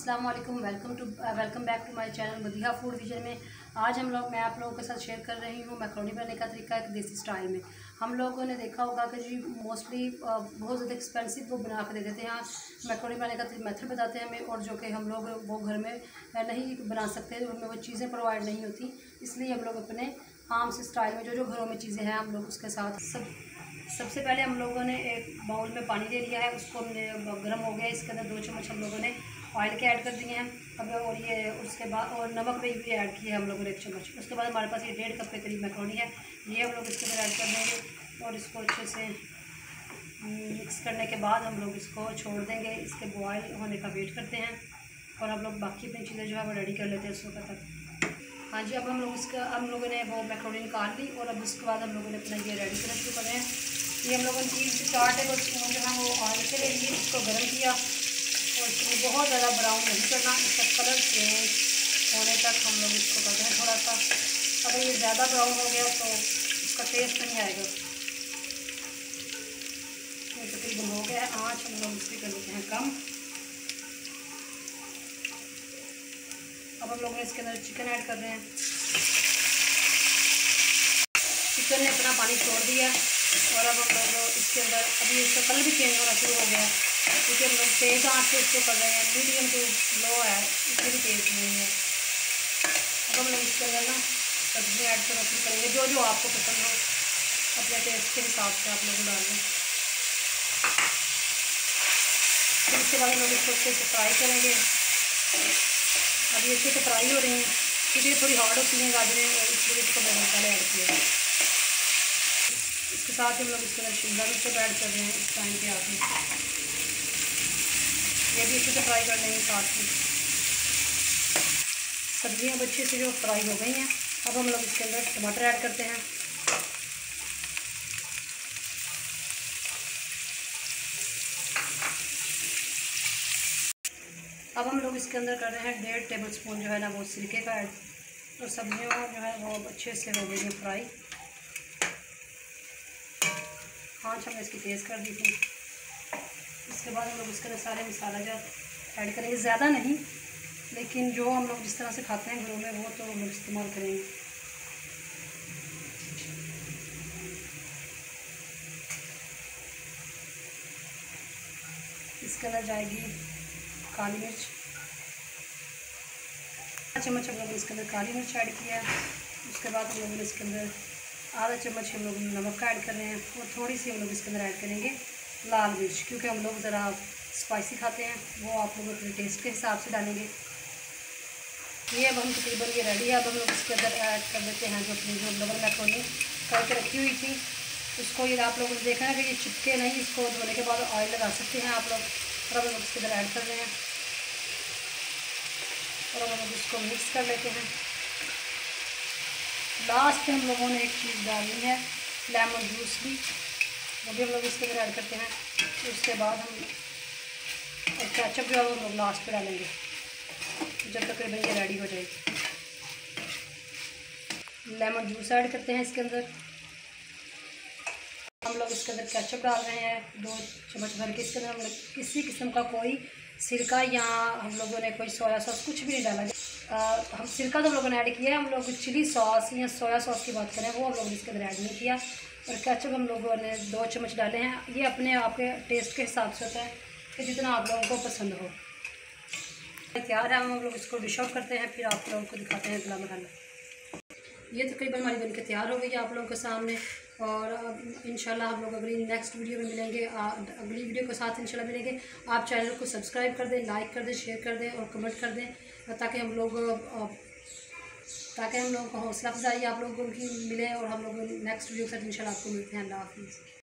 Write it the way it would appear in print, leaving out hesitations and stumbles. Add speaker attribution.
Speaker 1: अस्सलाम वालेकुम। Welcome back to my channel Madiha food vision में। आज मैं आप लोगों के साथ शेयर कर रही हूँ मैकरोनी बनाने का तरीका एक देसी स्टाइल में। हम लोगों ने देखा होगा कि जी मोस्टली बहुत ज़्यादा एक्सपेंसिव वो बना कर दे देते हैं। मैकरोनी बनाने का मेथड बताते हैं हमें, और जो कि हम लोग वो घर में नहीं बना सकते, उनमें वो चीज़ें प्रोवाइड नहीं होती। इसलिए हम लोग अपने आम से स्टाइल में जो घरों में चीज़ें हैं हम लोग उसके साथ सबसे पहले हम लोगों ने एक बाउल में पानी ले लिया है, उसको हमने गर्म हो गया, इसके अंदर 2 चम्मच हम लोगों ने ऑयल के ऐड कर दिए हैं। अब और ये उसके बाद और नमक भी ऐड किया है हम लोगों ने 1 चम्मच। उसके बाद हमारे पास ये 1.5 कप के करीब मैकरोनी है, ये हम लोग इसके अंदर ऐड कर देंगे और इसको अच्छे से मिक्स करने के बाद हम लोग इसको छोड़ देंगे। इसके बॉयल होने का वेट करते हैं और हम लोग बाकी अपनी चीज़ें जो है वो रेडी कर लेते हैं उस वक्त तक। हाँ जी, अब हम लोगों ने वो मैकरोनी निकाल ली और अब उसके बाद हम लोगों ने अपना ये रेडी करना शुरू कर रहे हैं। ये हम लोगों ने 3 से 4 टेबल स्पून जो है वो ऑयल के ले लिए, इसको गर्म किया और इसमें बहुत ज़्यादा ब्राउन नहीं करना, इसका कलर चेंज होने तक हम लोग इसको करते हैं थोड़ा सा। अगर ये ज़्यादा ब्राउन हो गया तो इसका टेस्ट नहीं आएगा। ये तकरीबन हो गया है, आँच हम लोग इसकी कर लेते हैं कम। अब हम लोग इसके अंदर चिकन ऐड कर रहे हैं। चिकन ने अपना पानी छोड़ दिया और अब हम लोग इसके अंदर अभी इसका कलर भी चेंज होना शुरू हो गया, क्योंकि हम लोग तेज़ आंच से इसको कर रहे हैं। मीडियम टू लो है, इसमें भी तेज़ नहीं है। अब हम लोग इसके अंदर ना सब्ज़ी ऐड करना शुरू करेंगे, जो आपको पसंद हो अपने टेस्ट के हिसाब से आप लोग डाल लें। फिर इसके बाद हम लोग इसको अच्छे से फ्राई करेंगे। अभी अच्छे से फ्राई हो रही हैं क्योंकि ये थोड़ी हार्ड होती हैं गाजरें, और इसलिए इसको मैंने पहले ऐड किया। इसके साथ हम लोग इसके अंदर शिमला मिर्च ऐड कर रहे हैं इस टाइम पे आके, ये भी अच्छे से फ्राई कर लेंगे। साथ में सब्जियां अच्छे से जो फ्राई हो गई हैं, अब हम लोग इसके अंदर टमाटर ऐड करते हैं। अब हम लोग इसके अंदर कर रहे हैं 1.5 टेबल स्पून जो है ना वो सिरके का ऐड, और सब्जियों जो है वो अच्छे से हो गई है फ्राई। आँच हमने इसकी तेज़ कर दी थी। इसके बाद हम लोग इसके अंदर सारे मसाला जो ऐड करेंगे, ज़्यादा नहीं, लेकिन जो हम लोग जिस तरह से खाते हैं घरों में वो तो हम लोग इस्तेमाल करेंगे। इसके अंदर जाएगी काली मिर्च, 1 चम्मच हम लोगों ने इसके अंदर काली मिर्च ऐड किया है। उसके बाद हम लोगों ने इसके अंदर आधा चम्मच हम लोग नमक का ऐड कर रहे हैं, और थोड़ी सी हम लोग इसके अंदर ऐड करेंगे लाल मिर्च, क्योंकि हम लोग ज़रा स्पाइसी खाते हैं, वो आप लोग अपने टेस्ट के हिसाब से डालेंगे। ये अब हम तकरीबन ये रेडी है। अब हम लोग इसके अंदर ऐड कर देते हैं जो अपनी जो डबल मैकरोनी करके रखी हुई थी उसको। ये आप लोगों ने देखा है कि ये चिपके नहीं, इसको धोने के बाद ऑयल लगा सकते हैं आप लोग। और अब हम लोग इसके अंदर ऐड कर रहे हैं और अब हम लोग इसको मिक्स कर लेते हैं। लास्ट में हम लोगों ने एक चीज़ डालनी है, लेमन जूस भी, वो भी हम लोग इसके अंदर ऐड करते हैं। उसके बाद हम केचप जो है वो हम लोग लास्ट पे डालेंगे जब तकरीबन ये रेडी हो जाएगी। लेमन जूस ऐड करते हैं इसके अंदर। हम लोग इसके अंदर केचप डाल रहे हैं 2 चम्मच भर के। इसके अंदर हम लोग किसी किस्म का कोई सिरका या हम लोगों ने कोई सोया सॉस कुछ भी नहीं डाला। हम सिरका तो हम लोगों ने ऐड किया है, हम लोग चिली सॉस या सोया सॉस की बात करें वो हम लोगों ने इसके अंदर ऐड नहीं किया। और केचप हम लोगों ने 2 चम्मच डाले हैं। ये अपने आपके टेस्ट के हिसाब से होता है कि जितना आप लोगों को पसंद हो। तैयार है, हम लोग इसको डिश आउट करते हैं, फिर आप लोगों को दिखाते हैं गला मसाला। ये तकरीबन हमारी बनके तैयार हो गई है आप लोगों के सामने, और इंशाल्लाह हम लोग अगली नेक्स्ट वीडियो में मिलेंगे। अगली वीडियो के साथ इंशाल्लाह मिलेंगे। आप चैनल को सब्सक्राइब कर दें, लाइक कर दें, शेयर कर दें और कमेंट कर दें, ताकि हम लोग को हौसला अफजाई आप लोगों की मिले, और हम लोग नेक्स्ट वीडियो के साथ इंशाल्लाह आपको मिलते हैं। अल्लाह हाफिज़।